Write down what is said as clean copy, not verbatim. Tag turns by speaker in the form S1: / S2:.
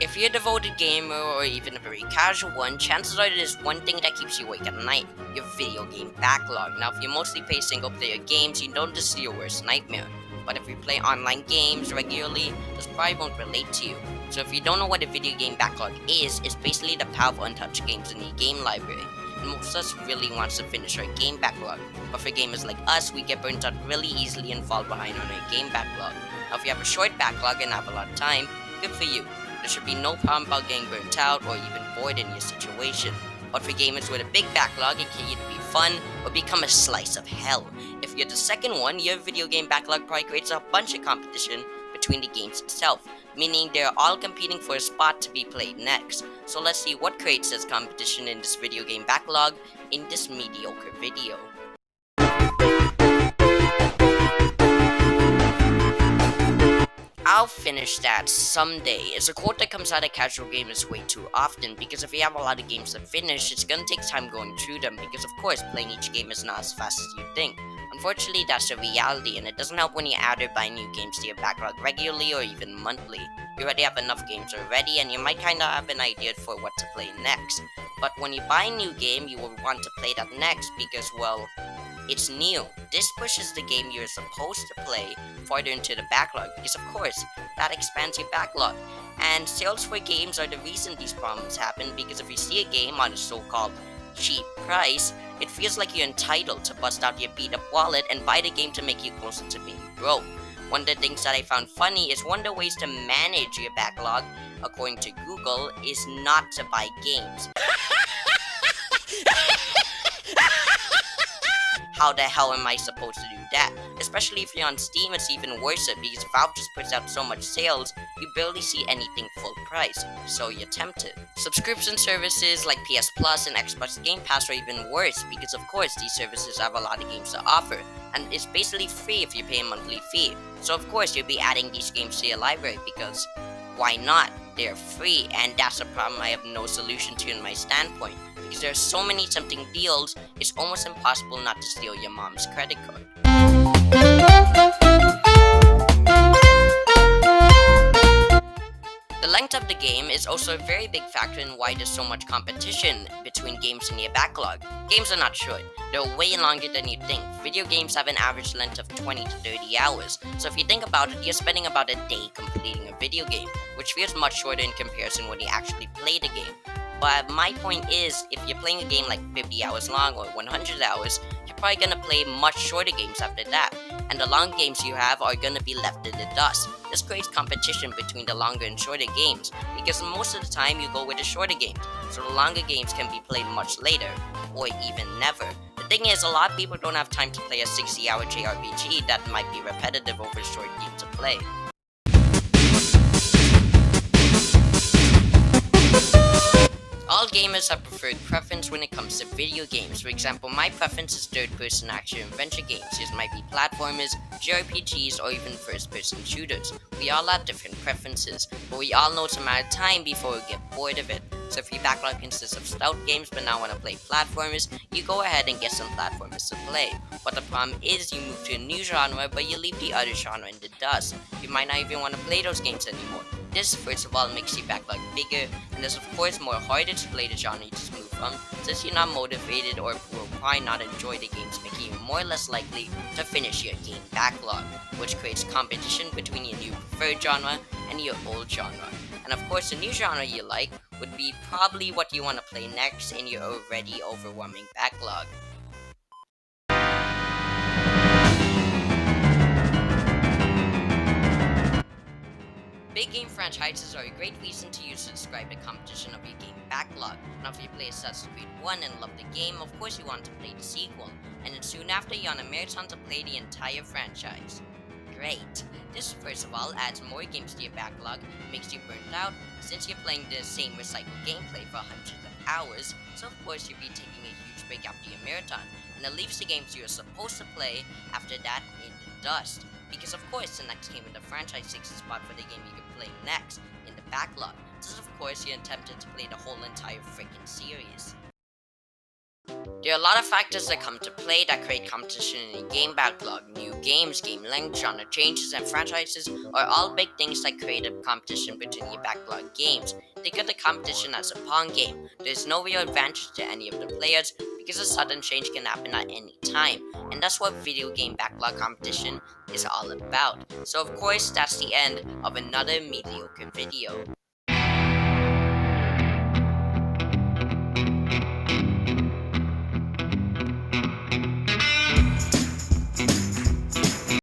S1: If you're a devoted gamer or even a very casual one, chances are there's one thing that keeps you awake at night, your video game backlog. Now, if you mostly play single player games, you know this is your worst nightmare. But if you play online games regularly, this probably won't relate to you. So if you don't know what a video game backlog is, it's basically the pile of untouched games in your game library. And most of us really wants to finish our game backlog. But for gamers like us, we get burnt out really easily and fall behind on our game backlog. Now, if you have a short backlog and have a lot of time, good for you. There should be no problem about getting burnt out or even bored in your situation. But for gamers with a big backlog, it can either be fun or become a slice of hell. If you're the second one, your video game backlog probably creates a bunch of competition between the games itself, meaning they're all competing for a spot to be played next. So let's see what creates this competition in this video game backlog in this mediocre video. I'll finish that someday is a quote that comes out of casual gamers way too often, because if you have a lot of games to finish, it's gonna take time going through them, because of course playing each game is not as fast as you think. Unfortunately, that's the reality, and it doesn't help when you add or buy new games to your backlog regularly or even monthly. You already have enough games already, and you might kinda have an idea for what to play next. But when you buy a new game, you will want to play that next because, well, it's new. This pushes the game you're supposed to play farther into the backlog because, of course, that expands your backlog. And sales for games are the reason these problems happen, because if you see a game on a so-called cheap price, it feels like you're entitled to bust out your beat-up wallet and buy the game to make you closer to being broke. One of the things that I found funny is one of the ways to manage your backlog, according to Google, is not to buy games. How the hell am I supposed to do that? Especially if you're on Steam, it's even worse because Valve just puts out so much sales, you barely see anything full price, so you're tempted. Subscription services like PS Plus and Xbox Game Pass are even worse because, of course, these services have a lot of games to offer, and it's basically free if you pay a monthly fee. So of course you'll be adding these games to your library because why not? They're free, and that's a problem I have no solution to in my standpoint. Because there are so many tempting deals, it's almost impossible not to steal your mom's credit card. The length of the game is also a very big factor in why there's so much competition between games in your backlog. Games are not short, they're way longer than you think. Video games have an average length of 20 to 30 hours, so if you think about it, you're spending about a day completing a video game, which feels much shorter in comparison when you actually play the game. But my point is, if you're playing a game like 50 hours long or 100 hours, you're probably gonna play much shorter games after that, and the long games you have are gonna be left in the dust. This creates competition between the longer and shorter games, because most of the time you go with the shorter games, so the longer games can be played much later, or even never. The thing is, a lot of people don't have time to play a 60-hour JRPG that might be repetitive over a short game to play. All gamers have preferred preference when it comes to video games. For example, my preference is third-person action-adventure games. These might be platformers, JRPGs, or even first-person shooters. We all have different preferences, but we all know it's a matter of time before we get bored of it. So if your backlog consists of stealth games but now want to play platformers, you go ahead and get some platformers to play. But the problem is you move to a new genre, but you leave the other genre in the dust. You might not even want to play those games anymore. This, first of all, makes your backlog bigger, and is of course more harder to play the genre you just moved from, since you're not motivated or will probably not enjoy the games, making you more or less likely to finish your game backlog, which creates competition between your new preferred genre and your old genre. And of course, the new genre you like would be probably what you want to play next in your already overwhelming backlog. Big game franchises are a great reason to use to describe the competition of your game backlog. Now if you play Assassin's Creed 1 and love the game, of course you want to play the sequel, and then soon after you're on a marathon to play the entire franchise. Great! This, first of all, adds more games to your backlog, makes you burnt out, since you're playing the same recycled gameplay for hundreds of hours, so of course you'll be taking a huge break after your marathon, and it leaves the games you're supposed to play after that in the dust. Because of course the next game in the franchise takes a spot for the game you can play next in the backlog, since of course you're tempted to play the whole entire freaking series. There are a lot of factors that come to play that create competition in a game backlog. New games, game length, genre changes, and franchises are all big things that create a competition between your backlog games. Think of the competition as a Pong game. There's no real advantage to any of the players because a sudden change can happen at any time, and that's what video game backlog competition is all about. So of course, that's the end of another mediocre video.